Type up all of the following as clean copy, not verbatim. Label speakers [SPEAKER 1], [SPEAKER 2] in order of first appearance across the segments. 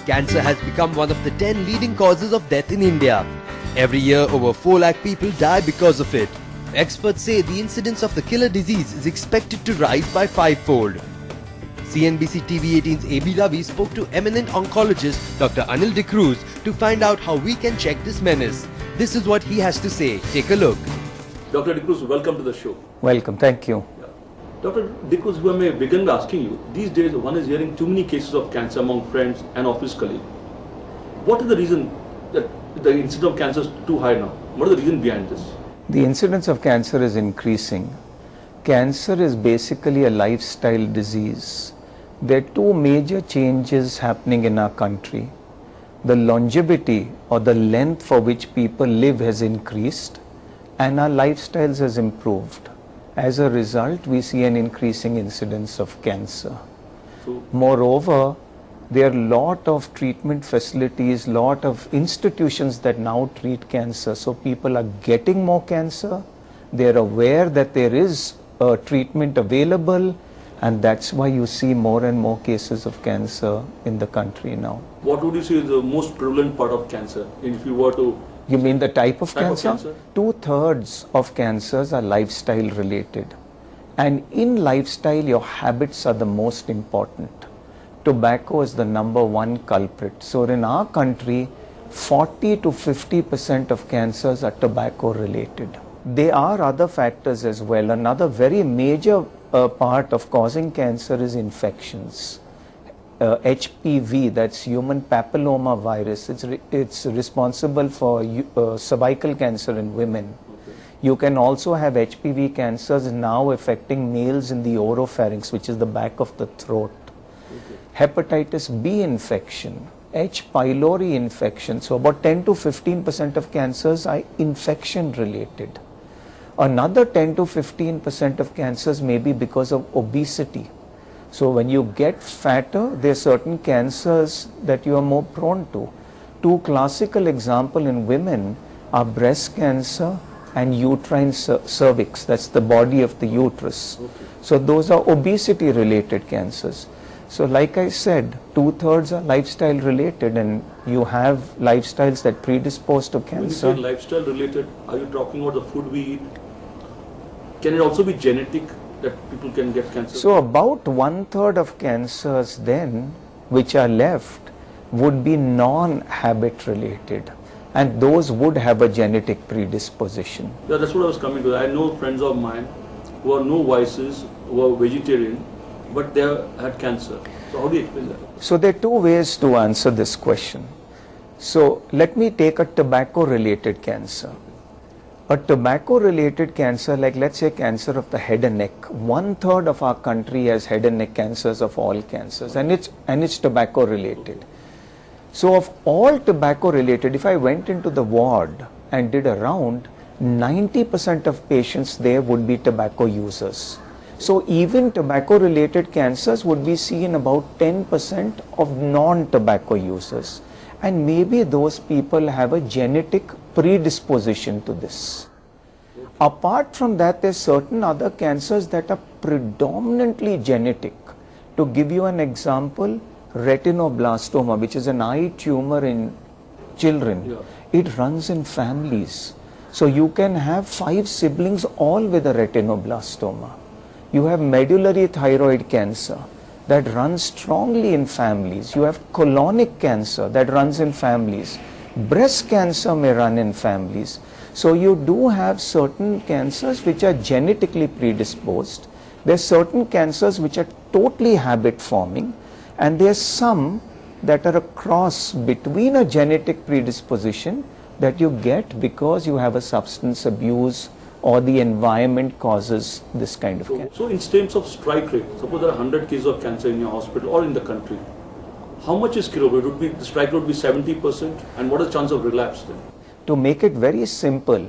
[SPEAKER 1] cancer has become one of the 10 leading causes of death in India. Every year, over 4 lakh people die because of it. Experts say the incidence of the killer disease is expected to rise by 5-fold. CNBC TV18's AB Ravi spoke to eminent oncologist Dr. Anil D'Cruz to find out how we can check this menace. This is what he has to say. Take a look.
[SPEAKER 2] Dr. D'Cruz, welcome to the show.
[SPEAKER 3] Welcome, thank you.
[SPEAKER 2] Dr. D'Cruz, if I may begin by asking you, these days one is hearing too many cases of cancer among friends and office colleagues. What is the reason that the incidence of cancer is too high now? What is the reason behind this?
[SPEAKER 3] The incidence of cancer is increasing. Cancer is basically a lifestyle disease. There are two major changes happening in our country. The longevity or the length for which people live has increased and our lifestyles has improved. As a result, we see an increasing incidence of cancer. Moreover, there are a lot of treatment facilities, lot of institutions that now treat cancer. So people are getting more cancer. They are aware that there is a treatment available, and that's why you see more and more cases of cancer in the country now.
[SPEAKER 2] What would you say is the most prevalent part of cancer? If you were to...
[SPEAKER 3] You mean the type of cancer? 2/3 of cancers are lifestyle related. And in lifestyle, your habits are the most important. Tobacco is the #1 culprit. So in our country, 40 to 50% of cancers are tobacco related. There are other factors as well. Another very major part of causing cancer is infections. HPV, that's human papilloma virus, it's responsible for cervical cancer in women. You can also have HPV cancers now affecting males in the oropharynx, which is the back of the throat. Hepatitis B infection, H. pylori infection. So about 10 to 15% of cancers are infection related. Another 10 to 15% of cancers may be because of obesity. So when you get fatter, there are certain cancers that you are more prone to. Two classical examples in women are breast cancer and uterine cervix, that's the body of the uterus. So those are obesity related cancers. So like I said, 2/3 are lifestyle related, and you have lifestyles that predispose to cancer.
[SPEAKER 2] When you say lifestyle related, are you talking about the food we eat? Can it also be genetic that people can get cancer?
[SPEAKER 3] So about 1/3 of cancers then, which are left, would be non-habit related, and those would have a genetic predisposition.
[SPEAKER 2] Yeah, that's what I was coming to. I know friends of mine who are no vices, who are vegetarian, but they have had cancer. So how do you explain that?
[SPEAKER 3] So there are two ways to answer this question. So let me take a tobacco related cancer. A tobacco related cancer, like let's say cancer of the head and neck, 1/3 of our country has head and neck cancers of all cancers, and it's tobacco related. So of all tobacco related, if I went into the ward and did a round, 90% of patients there would be tobacco users. So even tobacco related cancers would be seen about 10% of non-tobacco users. And maybe those people have a genetic predisposition to this. Apart from that, there are certain other cancers that are predominantly genetic. To give you an example, retinoblastoma, which is an eye tumor in children, it runs in families. So you can have 5 siblings all with a retinoblastoma. You have medullary thyroid cancer that runs strongly in families. You have colonic cancer that runs in families. Breast cancer may run in families. So you do have certain cancers which are genetically predisposed. There are certain cancers which are totally habit forming, and there are some that are a cross between a genetic predisposition that you get because you have a substance abuse or the environment causes this kind of cancer.
[SPEAKER 2] So in terms of strike rate, suppose there are 100 cases of cancer in your hospital or in the country, how much is curable? The strike rate would be 70%, and what is the chance of relapse then?
[SPEAKER 3] To make it very simple,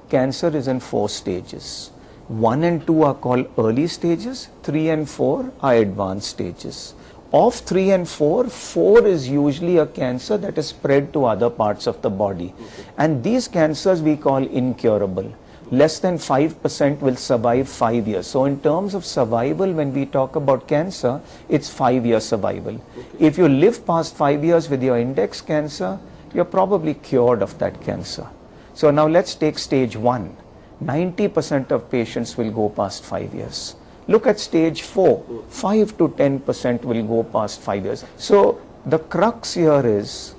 [SPEAKER 3] cancer is in 4 stages. 1 and 2 are called early stages, 3 and 4 are advanced stages. Of 3 and 4, 4 is usually a cancer that is spread to other parts of the body. And these cancers we call incurable. Less than 5% will survive 5 years. So in terms of survival, when we talk about cancer, it's 5-year survival. If you live past 5 years with your index cancer, you're probably cured of that cancer. So now let's take stage 1. 90% of patients will go past 5 years. Look at stage 4. 5 to 10% will go past 5 years. So the crux here is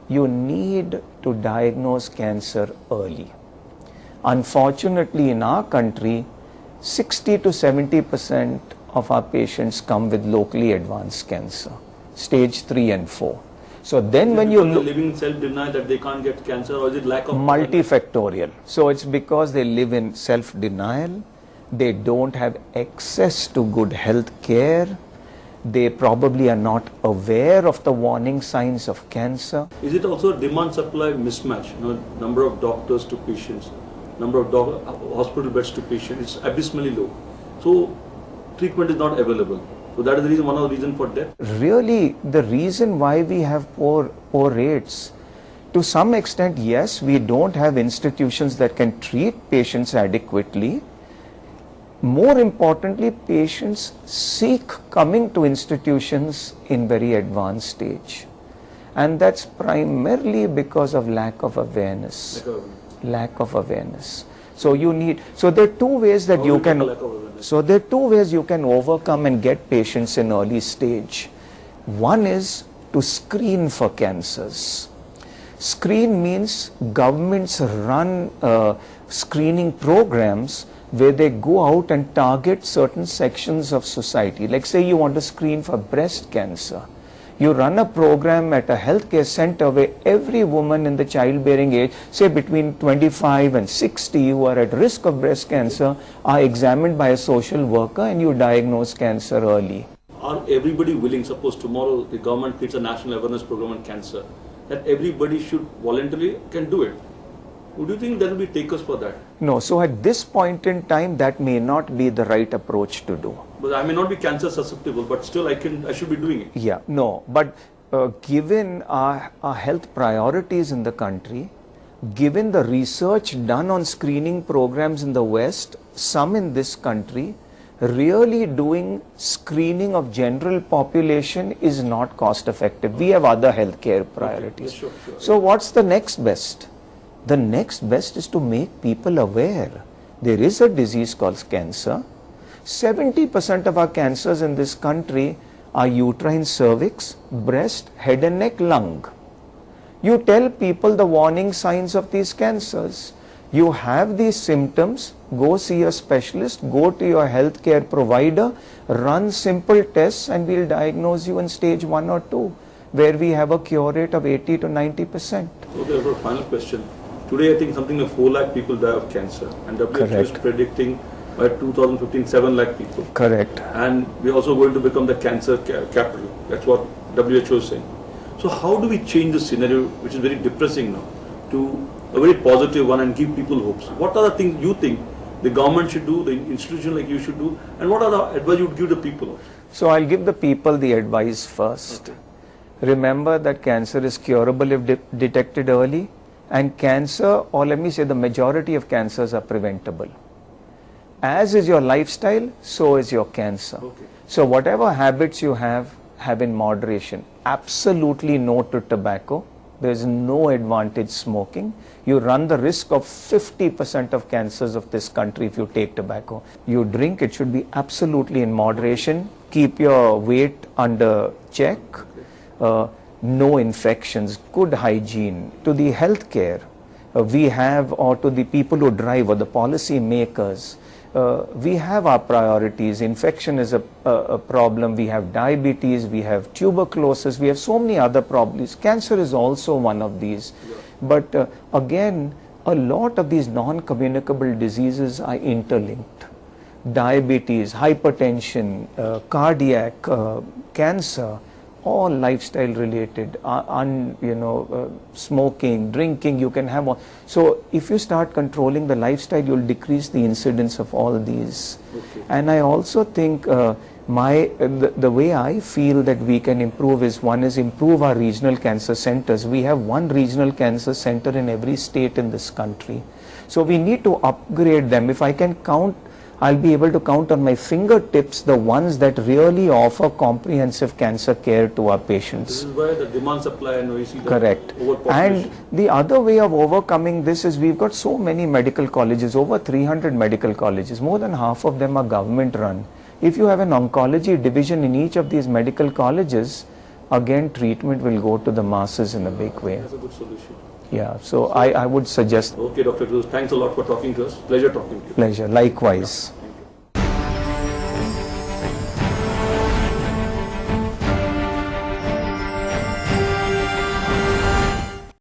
[SPEAKER 3] you need to diagnose cancer early. Unfortunately, in our country, 60 to 70% of our patients come with locally advanced cancer, stage 3 and 4. So then when you look,
[SPEAKER 2] living in self-denial that they can't get cancer, or is it lack of
[SPEAKER 3] multifactorial. So it's because they live in self-denial, they don't have access to good health care, they probably are not aware of the warning signs of cancer.
[SPEAKER 2] Is it also a demand-supply mismatch? Number of doctors to patients, number of hospital beds to patients is abysmally low. So treatment is not available. So that is the reason, one of the reasons for death.
[SPEAKER 3] Really, the reason why we have poor rates, to some extent, yes, we don't have institutions that can treat patients adequately. More importantly, patients seek coming to institutions in very advanced stage. And that's primarily because of lack of awareness. Lack of awareness. So you need, so there are two ways that you can, overcome and get patients in early stage. One is to screen for cancers. Screen means governments run screening programs where they go out and target certain sections of society. Like say you want to screen for breast cancer. You run a program at a healthcare center where every woman in the childbearing age, say between 25 and 60 who are at risk of breast cancer, are examined by a social worker and you diagnose cancer early.
[SPEAKER 2] Are everybody willing, suppose tomorrow the government creates a national awareness program on cancer, that everybody should voluntarily can do it? Would you think there will be takers for that?
[SPEAKER 3] No, so at this point in time, that may not be the right approach to do.
[SPEAKER 2] But I may not be cancer susceptible, but still I should be doing it.
[SPEAKER 3] Yeah, no, but given our health priorities in the country, given the research done on screening programs in the West, some in this country, really doing screening of general population is not cost effective. We have other healthcare priorities.
[SPEAKER 2] Okay, sure.
[SPEAKER 3] So what's the next best? The next best is to make people aware. There is a disease called cancer. 70% of our cancers in this country are uterine cervix, breast, head and neck, lung. You tell people the warning signs of these cancers. You have these symptoms, go see a specialist, go to your healthcare provider, run simple tests and we'll diagnose you in stage 1 or 2, where we have a cure rate of 80 to 90%.
[SPEAKER 2] Okay, for a final question. Today I think something like 4 lakh people die of cancer, and WHO is predicting by 2015 7 lakh people.
[SPEAKER 3] Correct.
[SPEAKER 2] And we're also going to become the cancer capital. That's what WHO is saying. So how do we change the scenario, which is very depressing now, to a very positive one and give people hopes? What are the things you think the government should do, the institution like you should do, and what are the advice you would give the people?
[SPEAKER 3] So I'll give the people the advice first.
[SPEAKER 2] Okay.
[SPEAKER 3] Remember that cancer is curable if detected early, and cancer, or let me say the majority of cancers are preventable. As is your lifestyle, so is your cancer.
[SPEAKER 2] Okay.
[SPEAKER 3] So whatever habits you have in moderation. Absolutely no to tobacco. There is no advantage smoking. You run the risk of 50% of cancers of this country if you take tobacco. You drink, it should be absolutely in moderation. Keep your weight under check. No infections, good hygiene. To the healthcare we have, or to the people who drive or the policy makers, we have our priorities. Infection is a problem. We have diabetes, we have tuberculosis, we have so many other problems. Cancer is also one of these.
[SPEAKER 2] Yeah.
[SPEAKER 3] But again, a lot of these non-communicable diseases are interlinked. Diabetes, hypertension, cardiac, cancer, all lifestyle related, smoking, drinking, you can have all. So if you start controlling the lifestyle, you'll decrease the incidence of all these.
[SPEAKER 2] Okay.
[SPEAKER 3] And I also think The way I feel that we can improve is, one is improve our regional cancer centers. We have one regional cancer center in every state in this country. So we need to upgrade them. If I can count, I'll be able to count on my fingertips the ones that really offer comprehensive cancer care to our patients.
[SPEAKER 2] This is why the demand supply and we see the
[SPEAKER 3] Correct.
[SPEAKER 2] overpopulation.
[SPEAKER 3] And the other way of overcoming this is, we've got so many medical colleges, over 300 medical colleges, more than half of them are government run. If you have an oncology division in each of these medical colleges, again treatment will go to the masses in a big way.
[SPEAKER 2] That's a good solution.
[SPEAKER 3] Yeah, so I would suggest.
[SPEAKER 2] Okay, Dr. Cruz, thanks a lot for talking to us. Pleasure talking to you.
[SPEAKER 3] Pleasure, likewise.